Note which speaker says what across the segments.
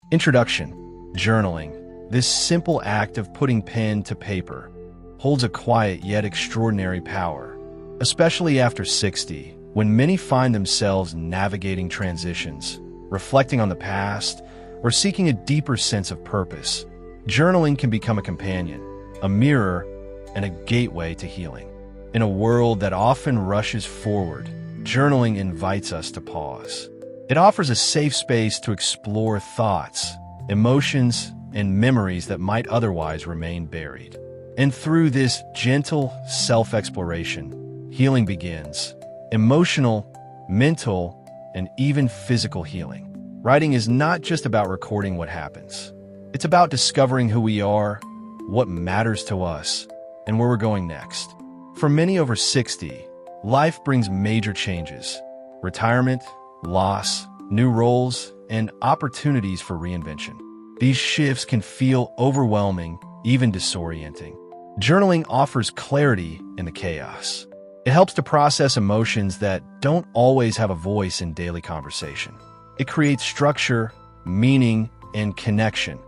Speaker 1: Introduction. Journaling. This simple act of putting pen to paper holds a quiet yet extraordinary power, especially after 60, when many find themselves navigating transitions, reflecting on the past, or seeking a deeper sense of purpose. Journaling can become a companion, a mirror, and a gateway to healing. In a world that often rushes forward, journaling invites us to pause. It offers a safe space to explore thoughts, emotions, and memories that might otherwise remain buried. And through this gentle self-exploration, healing begins. Emotional, mental, and even physical healing. Writing is not just about recording what happens. It's about discovering who we are, what matters to us, and where we're going next. For many over 60, life brings major changes: retirement, loss, new roles, and opportunities for reinvention. These shifts can feel overwhelming, even disorienting. Journaling offers clarity in the chaos. It helps to process emotions that don't always have a voice in daily conversation. It creates structure, meaning, and connection,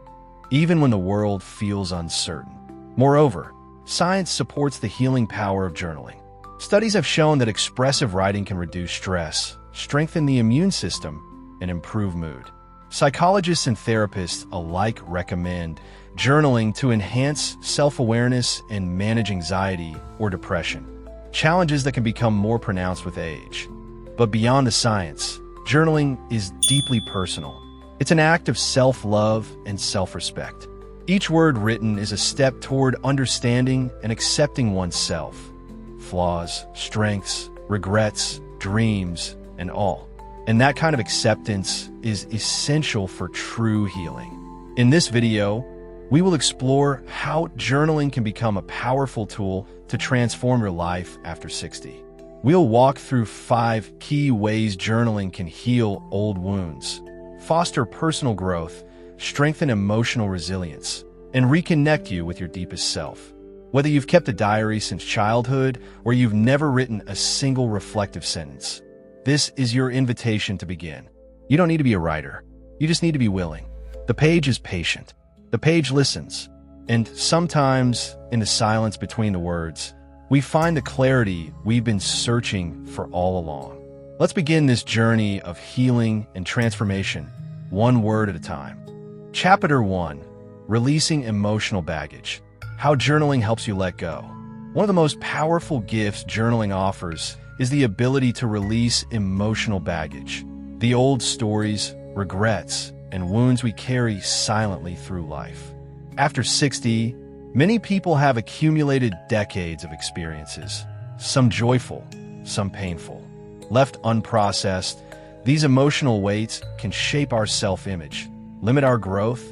Speaker 1: even when the world feels uncertain. Moreover, science supports the healing power of journaling. Studies have shown that expressive writing can reduce stress, strengthen the immune system, and improve mood. Psychologists and therapists alike recommend journaling to enhance self-awareness and manage anxiety or depression, challenges that can become more pronounced with age. But beyond the science, journaling is deeply personal. It's an act of self-love and self-respect. Each word written is a step toward understanding and accepting oneself, flaws, strengths, regrets, dreams, and all. And that kind of acceptance is essential for true healing. In this video, we will explore how journaling can become a powerful tool to transform your life after 60. We'll walk through 5 key ways journaling can heal old wounds, foster personal growth, strengthen emotional resilience, and reconnect you with your deepest self. Whether you've kept a diary since childhood or you've never written a single reflective sentence, this is your invitation to begin. You don't need to be a writer. You just need to be willing. The page is patient. The page listens. And sometimes, in the silence between the words, we find the clarity we've been searching for all along. Let's begin this journey of healing and transformation, one word at a time. Chapter 1. Releasing emotional baggage. How journaling helps you let go. One of the most powerful gifts journaling offers is the ability to release emotional baggage, the old stories, regrets, and wounds we carry silently through life. After 60, many people have accumulated decades of experiences, some joyful, some painful. Left unprocessed, these emotional weights can shape our self-image, limit our growth,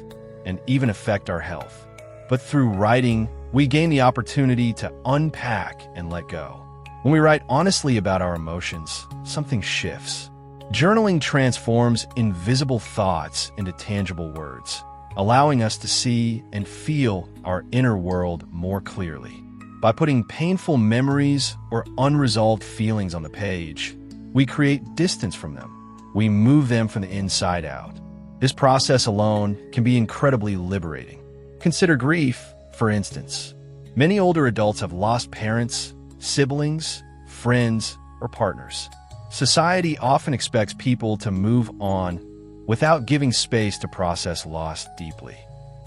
Speaker 1: and even affect our health. But through writing, we gain the opportunity to unpack and let go. When we write honestly about our emotions, something shifts. Journaling transforms invisible thoughts into tangible words, allowing us to see and feel our inner world more clearly. By putting painful memories or unresolved feelings on the page, we create distance from them. We move them from the inside out. This process alone can be incredibly liberating. Consider grief, for instance. Many older adults have lost parents, siblings, friends, or partners. Society often expects people to move on without giving space to process loss deeply.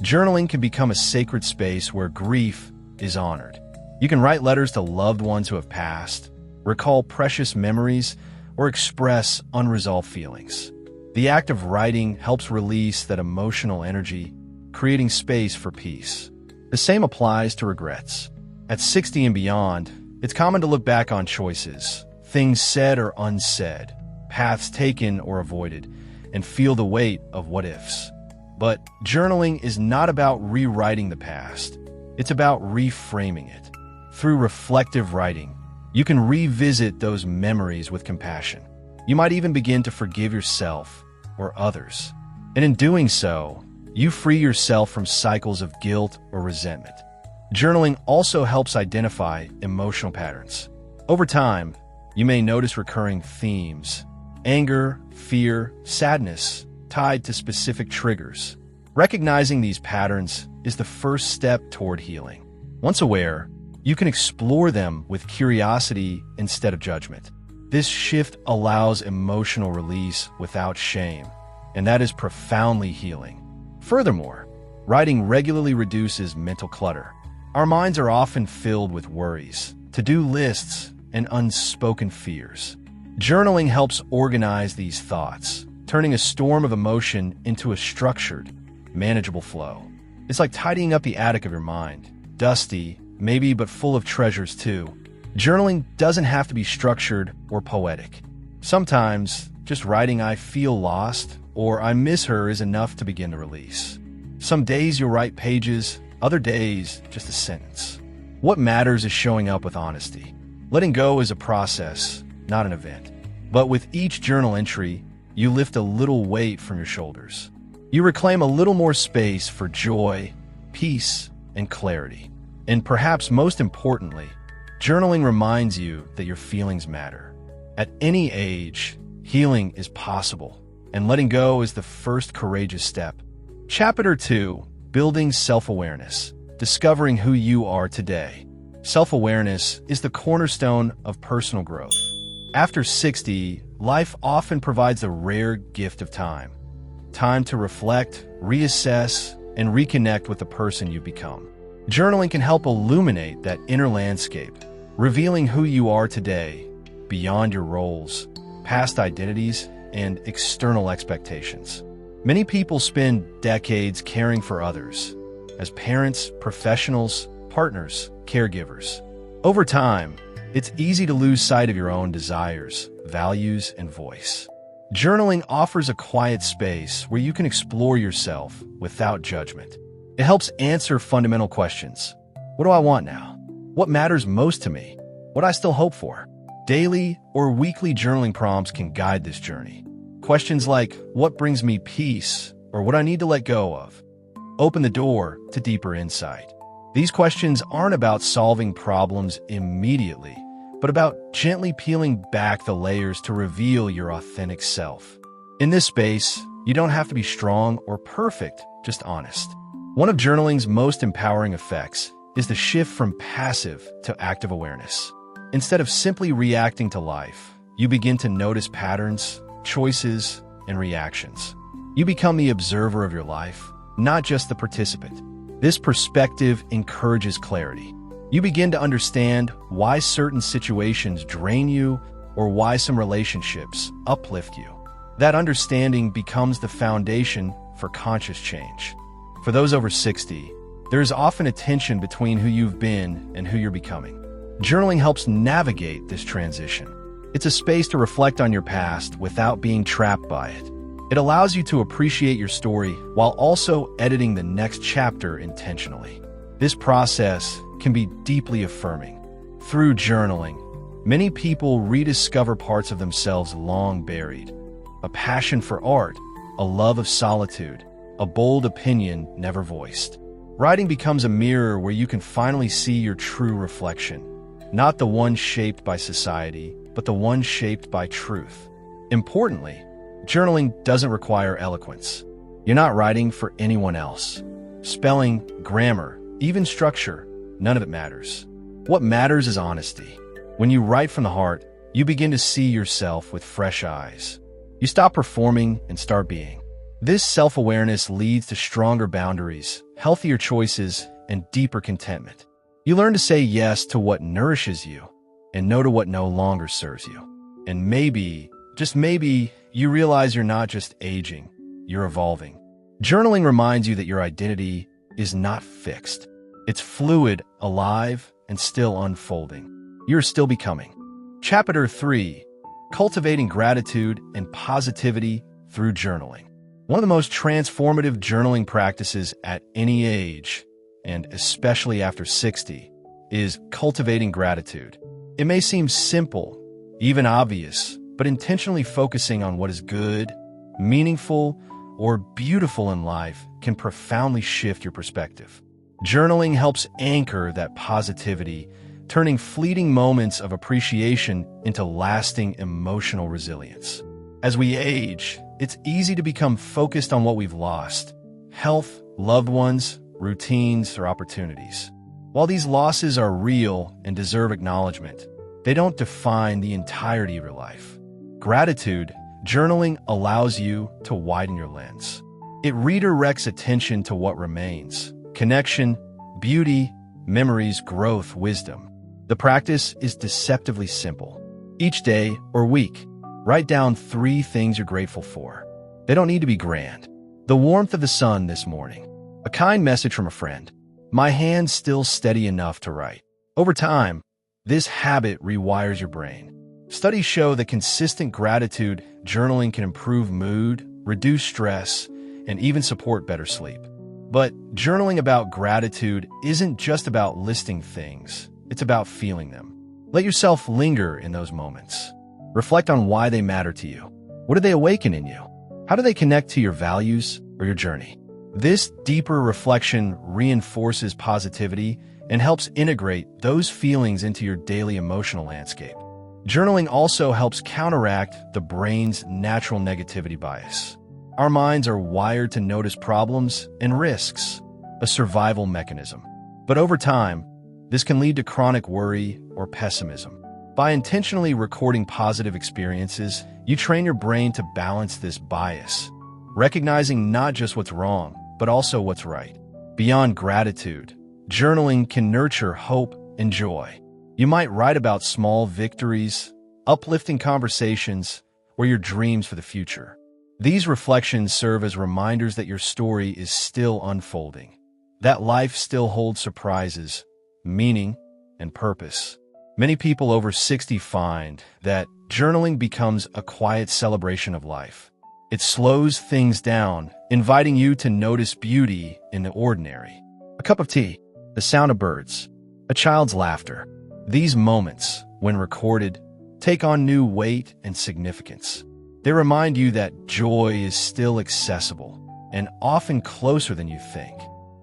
Speaker 1: Journaling can become a sacred space where grief is honored. You can write letters to loved ones who have passed, recall precious memories, or express unresolved feelings. The act of writing helps release that emotional energy, creating space for peace. The same applies to regrets. At 60 and beyond, it's common to look back on choices, things said or unsaid, paths taken or avoided, and feel the weight of what-ifs. But journaling is not about rewriting the past. It's about reframing it. Through reflective writing, you can revisit those memories with compassion. You might even begin to forgive yourself or others. And in doing so, you free yourself from cycles of guilt or resentment. Journaling also helps identify emotional patterns. Over time, you may notice recurring themes: anger, fear, sadness, tied to specific triggers. Recognizing these patterns is the first step toward healing. Once aware, you can explore them with curiosity instead of judgment. This shift allows emotional release without shame, and that is profoundly healing. Furthermore, writing regularly reduces mental clutter. Our minds are often filled with worries, to-do lists, and unspoken fears. Journaling helps organize these thoughts, turning a storm of emotion into a structured, manageable flow. It's like tidying up the attic of your mind. Dusty, maybe, but full of treasures too. Journaling doesn't have to be structured or poetic. Sometimes, just writing "I feel lost" or "I miss her" is enough to begin the release. Some days you'll write pages, other days just a sentence. What matters is showing up with honesty. Letting go is a process, not an event. But with each journal entry, you lift a little weight from your shoulders. You reclaim a little more space for joy, peace, and clarity. And perhaps most importantly, journaling reminds you that your feelings matter. At any age, healing is possible, and letting go is the first courageous step. Chapter 2: Building Self-Awareness. Discovering who you are today. Self-awareness is the cornerstone of personal growth. After 60, life often provides the rare gift of time. Time to reflect, reassess, and reconnect with the person you've become. Journaling can help illuminate that inner landscape, revealing who you are today, beyond your roles, past identities, and external expectations. Many people spend decades caring for others, as parents, professionals, partners, caregivers. Over time, it's easy to lose sight of your own desires, values, and voice. Journaling offers a quiet space where you can explore yourself without judgment. It helps answer fundamental questions. What do I want now? What matters most to me? What I still hope for? Daily or weekly journaling prompts can guide this journey. Questions like, what brings me peace, or what I need to let go of, open the door to deeper insight. These questions aren't about solving problems immediately, but about gently peeling back the layers to reveal your authentic self. In this space, you don't have to be strong or perfect, just honest. One of journaling's most empowering effects is the shift from passive to active awareness. Instead of simply reacting to life, you begin to notice patterns, choices, and reactions. You become the observer of your life, not just the participant. This perspective encourages clarity. You begin to understand why certain situations drain you or why some relationships uplift you. That understanding becomes the foundation for conscious change. For those over 60, there is often a tension between who you've been and who you're becoming. Journaling helps navigate this transition. It's a space to reflect on your past without being trapped by it. It allows you to appreciate your story while also editing the next chapter intentionally. This process can be deeply affirming. Through journaling, many people rediscover parts of themselves long buried. A passion for art, a love of solitude, a bold opinion never voiced. Writing becomes a mirror where you can finally see your true reflection, not the one shaped by society, but the one shaped by truth. Importantly, journaling doesn't require eloquence. You're not writing for anyone else. Spelling, grammar, even structure, none of it matters. What matters is honesty. When you write from the heart, you begin to see yourself with fresh eyes. You stop performing and start being. This self-awareness leads to stronger boundaries, healthier choices, and deeper contentment. You learn to say yes to what nourishes you and no to what no longer serves you. And maybe, just maybe, you realize you're not just aging, you're evolving. Journaling reminds you that your identity is not fixed. It's fluid, alive, and still unfolding. You're still becoming. Chapter 3: Cultivating Gratitude and Positivity Through Journaling. One of the most transformative journaling practices at any age, and especially after 60, is cultivating gratitude. It may seem simple, even obvious, but intentionally focusing on what is good, meaningful, or beautiful in life can profoundly shift your perspective. Journaling helps anchor that positivity, turning fleeting moments of appreciation into lasting emotional resilience. As we age, it's easy to become focused on what we've lost: health, loved ones, routines, or opportunities. While these losses are real and deserve acknowledgement, they don't define the entirety of your life. Gratitude, journaling allows you to widen your lens. It redirects attention to what remains: connection, beauty, memories, growth, wisdom. The practice is deceptively simple. Each day or week, write down 3 things you're grateful for. They don't need to be grand. The warmth of the sun this morning, a kind message from a friend, my hand's still steady enough to write. Over time, this habit rewires your brain. Studies show that consistent gratitude journaling can improve mood, reduce stress, and even support better sleep. But journaling about gratitude isn't just about listing things, it's about feeling them. Let yourself linger in those moments. Reflect on why they matter to you. What do they awaken in you? How do they connect to your values or your journey? This deeper reflection reinforces positivity and helps integrate those feelings into your daily emotional landscape. Journaling also helps counteract the brain's natural negativity bias. Our minds are wired to notice problems and risks, a survival mechanism. But over time, this can lead to chronic worry or pessimism. By intentionally recording positive experiences, you train your brain to balance this bias, recognizing not just what's wrong, but also what's right. Beyond gratitude, journaling can nurture hope and joy. You might write about small victories, uplifting conversations, or your dreams for the future. These reflections serve as reminders that your story is still unfolding, that life still holds surprises, meaning, and purpose. Many people over 60 find that journaling becomes a quiet celebration of life. It slows things down, inviting you to notice beauty in the ordinary. A cup of tea, the sound of birds, a child's laughter. These moments, when recorded, take on new weight and significance. They remind you that joy is still accessible and often closer than you think.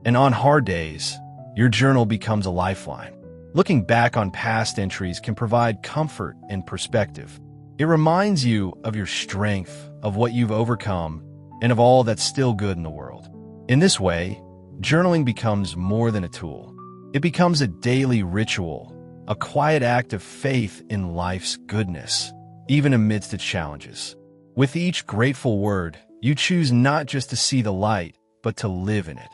Speaker 1: And on hard days, your journal becomes a lifeline. Looking back on past entries can provide comfort and perspective. It reminds you of your strength, of what you've overcome, and of all that's still good in the world. In this way, journaling becomes more than a tool. It becomes a daily ritual, a quiet act of faith in life's goodness, even amidst its challenges. With each grateful word, you choose not just to see the light, but to live in it.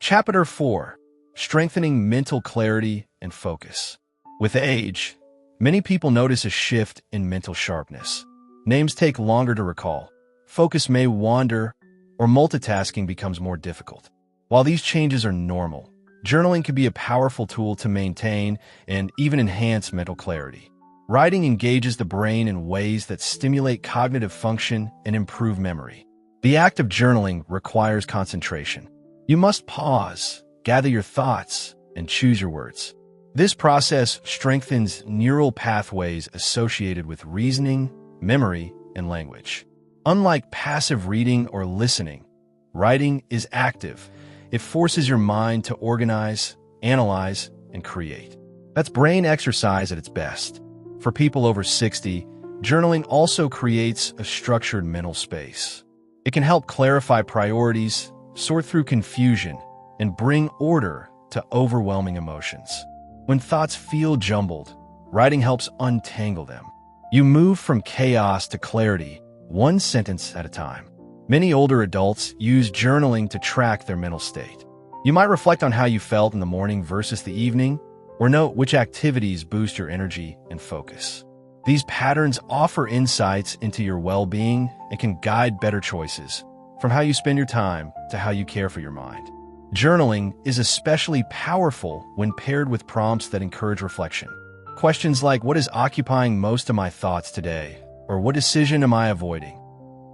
Speaker 1: Chapter 4. Strengthening mental clarity and focus. With age, many people notice a shift in mental sharpness. Names take longer to recall, focus may wander, or multitasking becomes more difficult. While these changes are normal, journaling can be a powerful tool to maintain and even enhance mental clarity. Writing engages the brain in ways that stimulate cognitive function and improve memory. The act of journaling requires concentration. You must pause, gather your thoughts, and choose your words. This process strengthens neural pathways associated with reasoning, memory, and language. Unlike passive reading or listening, writing is active. It forces your mind to organize, analyze, and create. That's brain exercise at its best. For people over 60, journaling also creates a structured mental space. It can help clarify priorities, sort through confusion, and bring order to overwhelming emotions. When thoughts feel jumbled, writing helps untangle them. You move from chaos to clarity, one sentence at a time. Many older adults use journaling to track their mental state. You might reflect on how you felt in the morning versus the evening, or note which activities boost your energy and focus. These patterns offer insights into your well-being and can guide better choices, from how you spend your time to how you care for your mind. Journaling is especially powerful when paired with prompts that encourage reflection. Questions like, what is occupying most of my thoughts today? Or what decision am I avoiding?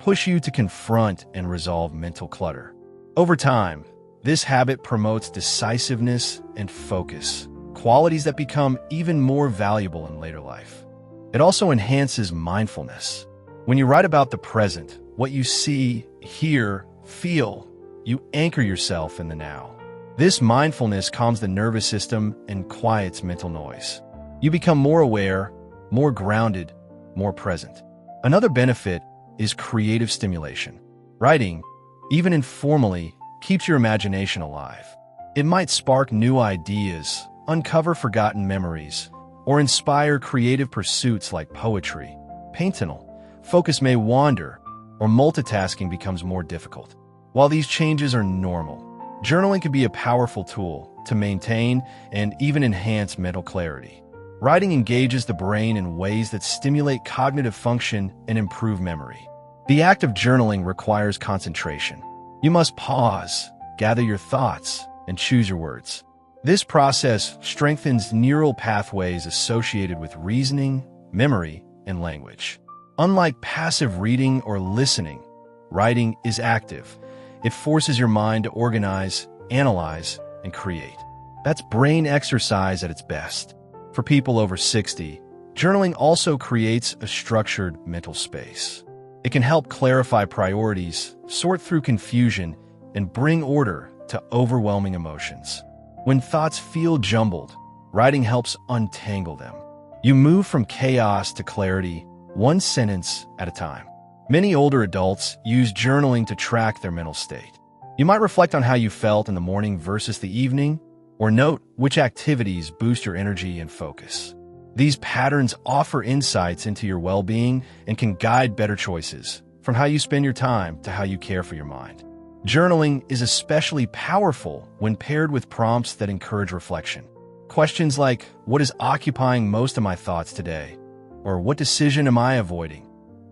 Speaker 1: Push you to confront and resolve mental clutter. Over time, this habit promotes decisiveness and focus, qualities that become even more valuable in later life. It also enhances mindfulness. When you write about the present, what you see, hear, feel, you anchor yourself in the now. This mindfulness calms the nervous system and quiets mental noise. You become more aware, more grounded, more present. Another benefit is creative stimulation. Writing, even informally, keeps your imagination alive. It might spark new ideas, uncover forgotten memories, or inspire creative pursuits like poetry, painting. Focus may wander, or multitasking becomes more difficult. While these changes are normal, journaling can be a powerful tool to maintain and even enhance mental clarity. Writing engages the brain in ways that stimulate cognitive function and improve memory. The act of journaling requires concentration. You must pause, gather your thoughts, and choose your words. This process strengthens neural pathways associated with reasoning, memory, and language. Unlike passive reading or listening, writing is active. It forces your mind to organize, analyze, and create. That's brain exercise at its best. For people over 60, journaling also creates a structured mental space. It can help clarify priorities, sort through confusion, and bring order to overwhelming emotions. When thoughts feel jumbled, writing helps untangle them. You move from chaos to clarity, one sentence at a time. Many older adults use journaling to track their mental state. You might reflect on how you felt in the morning versus the evening, or note which activities boost your energy and focus. These patterns offer insights into your well-being and can guide better choices, from how you spend your time to how you care for your mind. Journaling is especially powerful when paired with prompts that encourage reflection. Questions like, what is occupying most of my thoughts today? Or what decision am I avoiding?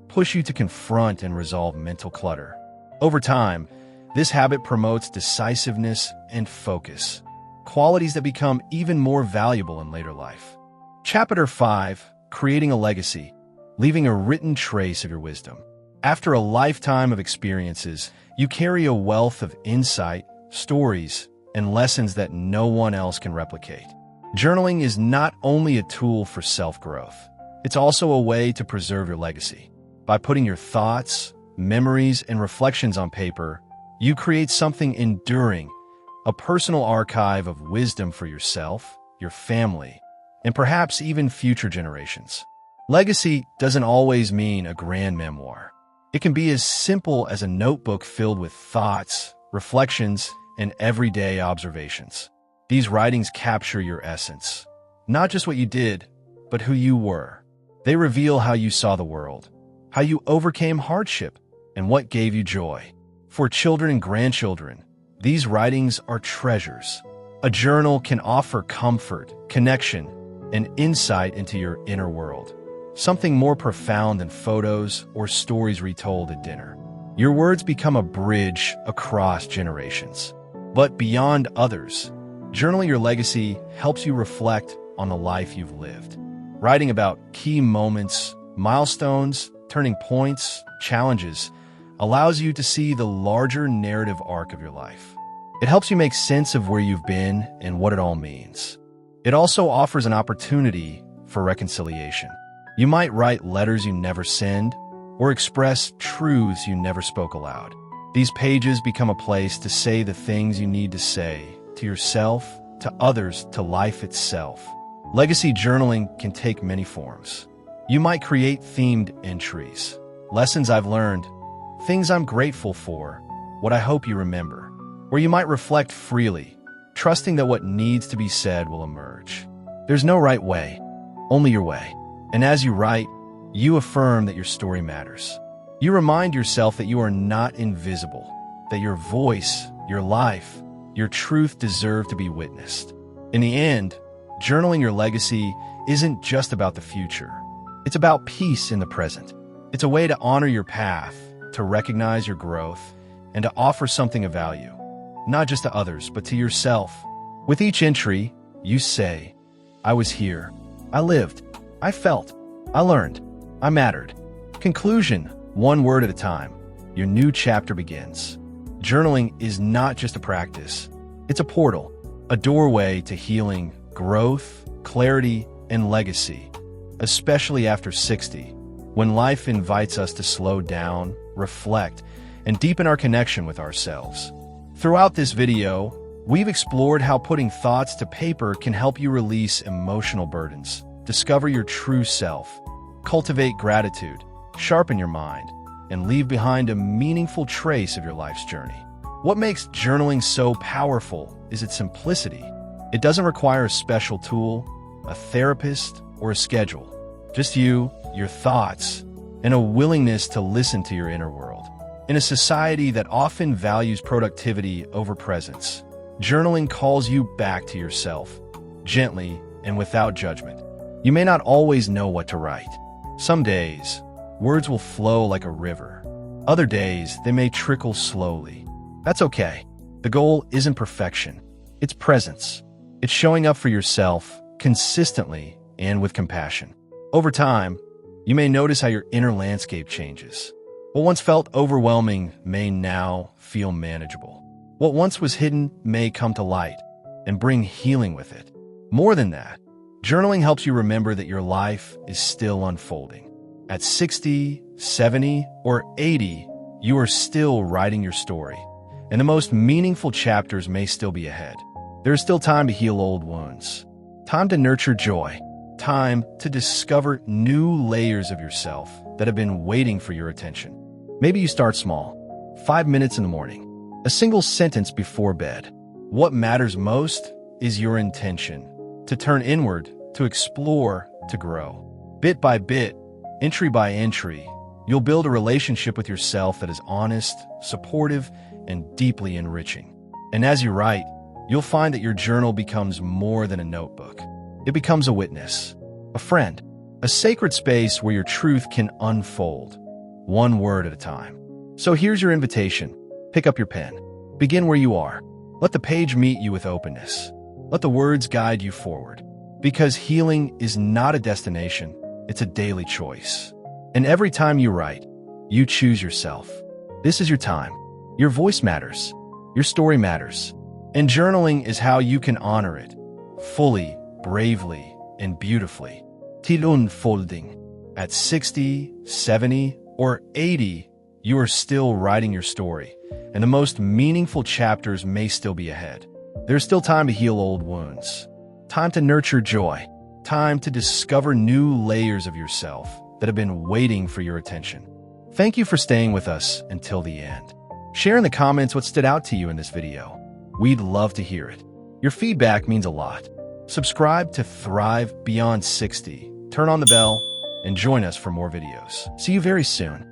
Speaker 1: Push you to confront and resolve mental clutter. Over time, this habit promotes decisiveness and focus, qualities that become even more valuable in later life. Chapter 5, Creating a Legacy, Leaving a Written Trace of Your Wisdom. After a lifetime of experiences, you carry a wealth of insight, stories, and lessons that no one else can replicate. Journaling is not only a tool for self-growth, it's also a way to preserve your legacy. By putting your thoughts, memories, and reflections on paper, you create something enduring, a personal archive of wisdom for yourself, your family, and perhaps even future generations. Legacy doesn't always mean a grand memoir. It can be as simple as a notebook filled with thoughts, reflections, and everyday observations. These writings capture your essence, not just what you did, but who you were. They reveal how you saw the world, how you overcame hardship, and what gave you joy. For children and grandchildren, these writings are treasures. A journal can offer comfort, connection, and insight into your inner world, something more profound than photos or stories retold at dinner. Your words become a bridge across generations. But beyond others, journaling your legacy helps you reflect on the life you've lived. Writing about key moments, milestones, turning points, challenges, allows you to see the larger narrative arc of your life. It helps you make sense of where you've been and what it all means. It also offers an opportunity for reconciliation. You might write letters you never send, or express truths you never spoke aloud. These pages become a place to say the things you need to say, to yourself, to others, to life itself. Legacy journaling can take many forms. You might create themed entries, lessons I've learned, things I'm grateful for, what I hope you remember. Or you might reflect freely, trusting that what needs to be said will emerge. There's no right way, only your way. And as you write, you affirm that your story matters. You remind yourself that you are not invisible, that your voice, your life, your truth deserve to be witnessed. In the end, journaling your legacy isn't just about the future. It's about peace in the present. It's a way to honor your path, to recognize your growth, and to offer something of value, not just to others, but to yourself. With each entry, you say, I was here, I lived, I felt, I learned, I mattered. Conclusion, one word at a time. Your new chapter begins. Journaling is not just a practice. It's a portal, a doorway to healing, growth, clarity, and legacy, especially after 60, when life invites us to slow down, reflect, and deepen our connection with ourselves. Throughout this video, we've explored how putting thoughts to paper can help you release emotional burdens, discover your true self, cultivate gratitude, sharpen your mind, and leave behind a meaningful trace of your life's journey. What makes journaling so powerful is its simplicity. It doesn't require a special tool, a therapist, or a schedule. Just you, your thoughts, and a willingness to listen to your inner world. In a society that often values productivity over presence, journaling calls you back to yourself, gently and without judgment. You may not always know what to write. Some days, words will flow like a river. Other days, they may trickle slowly. That's okay. The goal isn't perfection. It's presence. It's showing up for yourself consistently and with compassion. Over time, you may notice how your inner landscape changes. What once felt overwhelming may now feel manageable. What once was hidden may come to light and bring healing with it. More than that, journaling helps you remember that your life is still unfolding. At 60, 70, or 80, you are still writing your story, and the most meaningful chapters may still be ahead. There is still time to heal old wounds, time to nurture joy, time to discover new layers of yourself that have been waiting for your attention. Maybe you start small, 5 minutes in the morning, a single sentence before bed. What matters most is your intention, to turn inward, to explore, to grow. Bit by bit, entry by entry, you'll build a relationship with yourself that is honest, supportive, and deeply enriching. And as you write, you'll find that your journal becomes more than a notebook. It becomes a witness, a friend, a sacred space where your truth can unfold, one word at a time. So here's your invitation. Pick up your pen. Begin where you are. Let the page meet you with openness. Let the words guide you forward. Because healing is not a destination, it's a daily choice. And every time you write, you choose yourself. This is your time. Your voice matters. Your story matters. And journaling is how you can honor it, fully, bravely, and beautifully. Till unfolding. At 60, 70, or 80, you are still writing your story, and the most meaningful chapters may still be ahead. There's still time to heal old wounds, time to nurture joy, time to discover new layers of yourself that have been waiting for your attention. Thank you for staying with us until the end. Share in the comments what stood out to you in this video. We'd love to hear it. Your feedback means a lot. Subscribe to Thrive Beyond 60, turn on the bell, and join us for more videos. See you very soon.